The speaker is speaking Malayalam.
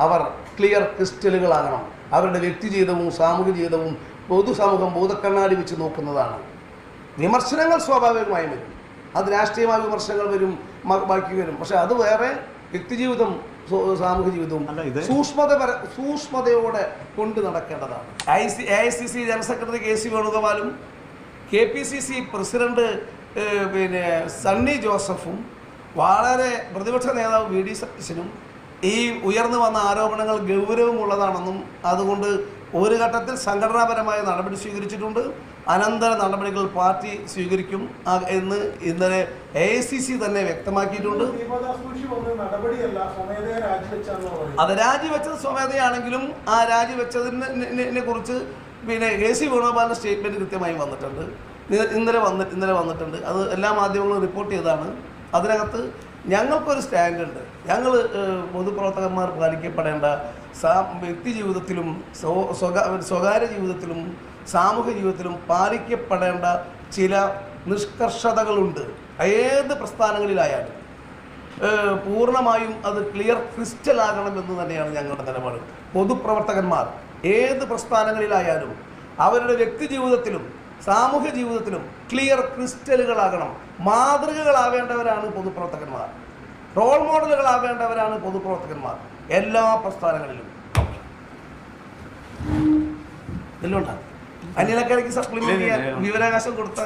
അവർ ക്ലിയർ ക്രിസ്റ്റലുകളാകണം. അവരുടെ വ്യക്തി ജീവിതവും സാമൂഹിക ജീവിതവും പൊതുസമൂഹം ഭൂതക്കണ്ണാടി വെച്ച് നോക്കുന്നതാണ്. വിമർശനങ്ങൾ സ്വാഭാവികമായും വരും, അത് രാഷ്ട്രീയമായ വിമർശനങ്ങൾ വരും, ബാക്കി വരും. പക്ഷെ അത് വേറെ, വ്യക്തിജീവിതം സാമൂഹിക ജീവിതവും സൂക്ഷ്മതയോടെ കൊണ്ടു നടക്കേണ്ടതാണ്. AICC general secretary KC വേണുഗോപാലും KPCC president Sunny ജോസഫും വളരെ പ്രതിപക്ഷ നേതാവ് VD സതീശനും ഈ ഉയർന്നു വന്ന ആരോപണങ്ങൾ ഗൗരവമുള്ളതാണെന്നും അതുകൊണ്ട് ഒരു ഘട്ടത്തിൽ സംഘടനാപരമായ നടപടി സ്വീകരിച്ചിട്ടുണ്ട്, അനന്തര നടപടികൾ പാർട്ടി സ്വീകരിക്കും എന്ന് ഇന്നലെ AICC തന്നെ വ്യക്തമാക്കിയിട്ടുണ്ട്. അത് രാജിവെച്ചത് സ്വമേധയാണെങ്കിലും ആ രാജിവെച്ചതിനെ കുറിച്ച് KC വേണുഗോപാലിൻ്റെ സ്റ്റേറ്റ്മെൻറ്റ് കൃത്യമായി വന്നിട്ടുണ്ട്, ഇന്നലെ വന്നിട്ടുണ്ട്. അത് എല്ലാ മാധ്യമങ്ങളും റിപ്പോർട്ട് ചെയ്തതാണ്. അതിനകത്ത് ഞങ്ങൾക്കൊരു സ്റ്റാൻഡുണ്ട്. ഞങ്ങൾ പൊതുപ്രവർത്തകന്മാർ പാലിക്കപ്പെടേണ്ട വ്യക്തി ജീവിതത്തിലും സ്വകാര്യ ജീവിതത്തിലും സാമൂഹ്യ ജീവിതത്തിലും പാലിക്കപ്പെടേണ്ട ചില നിഷ്കർഷതകളുണ്ട്. ഏത് പ്രസ്ഥാനങ്ങളിലായാലും പൂർണ്ണമായും അത് ക്ലിയർ ക്രിസ്റ്റലാകണമെന്ന് തന്നെയാണ് ഞങ്ങളുടെ നിലപാട്. പൊതുപ്രവർത്തകന്മാർ ഏത് പ്രസ്ഥാനങ്ങളിലായാലും അവരുടെ വ്യക്തി ജീവിതത്തിലും സാമൂഹ്യ ജീവിതത്തിലും ക്ലിയർ ക്രിസ്റ്റലുകളാകണം. മാതൃകകളാവേണ്ടവരാണ് പൊതുപ്രവർത്തകന്മാർ, റോൾ മോഡലുകളാവേണ്ടവരാണ് പൊതുപ്രവർത്തകന്മാർ എല്ലാ പ്രസ്ഥാനങ്ങളിലും. ഇതിലുണ്ടാകും അന്യനക്കാർക്ക് സപ്ലിമെന്റ് ചെയ്യാൻ വിവരാവകാശം കൊടുത്ത